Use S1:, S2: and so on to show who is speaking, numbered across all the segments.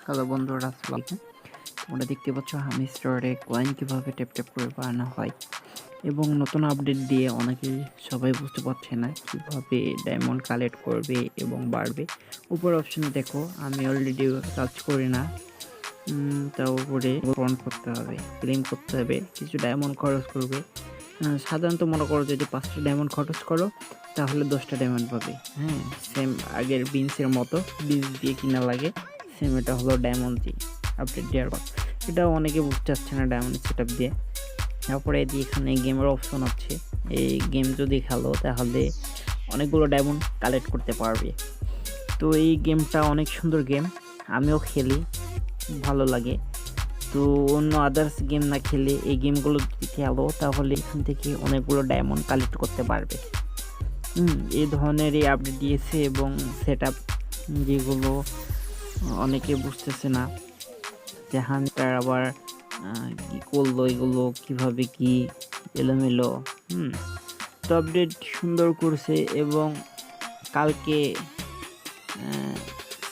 S1: Hello বন্ধুরা, আসসালামু আলাইকুম। তোমরা দেখতে পাচ্ছ হামি স্টোরে কয়েন কীভাবে ট্যাপ ট্যাপ করে বানানো হয় এবং নতুন আপডেট দিয়ে অনেকেই সবাই বুঝতে পারছে না কীভাবে ডায়মন্ড কালেক্ট করবে এবং বাড়বে। উপর অপশনে দেখো, আমি অলরেডি কাজ করি না, তার উপরে ফ্রন্ট করতে হবে, ক্লেম করতে হবে, কিছু ডায়মন্ড খরচ করবে। সাধারণত মনে করো যদি 5টা ডায়মন্ড খরচ করো তাহলে 10টা ডায়মন্ড পাবে। হ্যাঁ, সেম আগের বিনসের মতো বিনস দিয়ে কিনা লাগে, সেম এটা হলো ডায়মন্ড দিয়ে আপডেট দেওয়ার পর। এটা অনেকে বুঝতে চাচ্ছে না ডায়মন্ড সেট আপ দিয়ে। তারপরে এখানে গেমের অপশন আছে, এই গেম যদি খেলো তাহলে অনেকগুলো ডায়মন্ড কালেক্ট করতে পারবে। তো এই গেমটা অনেক সুন্দর গেম, আমিও খেলি, ভালো লাগে। তো অন্য আদার্স গেম না খেলে এই গেমগুলো যদি খেলো তাহলে এখান থেকে অনেকগুলো ডায়মন্ড কালেক্ট করতে পারবে। এই ধরনের এই আপডেট দিয়েছে এবং সেট আপ যেগুলো অনেকে বুঝতেছে না যে হান্টার আবার কী করলো, এগুলো কীভাবে কি এলোমেলো। তো আপডেট সুন্দর করছে এবং কালকে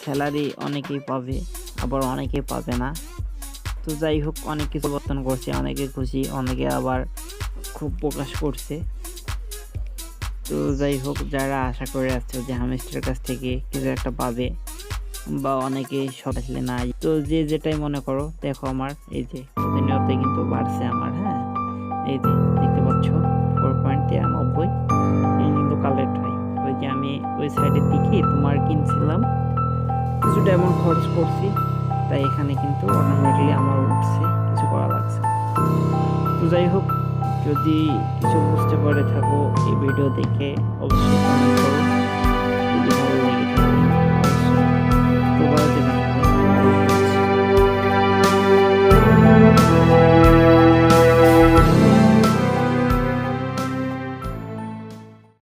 S1: স্যালারি অনেকেই পাবে, আবার অনেকেই পাবে না। তো যাই হোক, অনেক কিছু পরিবর্তন করছে, অনেকে খুশি, অনেকে আবার খুব প্রকাশ করছে। তো যাই হোক, যারা আশা করে আসছে যে হামেস্টারের কাছ থেকে কিছু একটা পাবে বা অনেকে সব আসলে নাই, তো যে যেটাই মনে করো, দেখো আমার এই যে প্রতিনিয়ত কিন্তু বাড়ছে আমার। হ্যাঁ, এই যে দেখতে পাচ্ছ 4.93 এই কিন্তু কালেক্ট হয়। ওই যে আমি ওই সাইডের দিকে তোমার কিনছিলাম, কিছু ডায়মন্ড খরচ করছি, তাই এখানে কিন্তু অটোমেটিক্যালি আমার উঠছে, কিছু করা লাগছে। তো যাই হোক, যদি কিছু বুঝতে পারে থাকো এই ভিডিও দেখে অবশ্যই কমেন্ট করো। যদি ভালো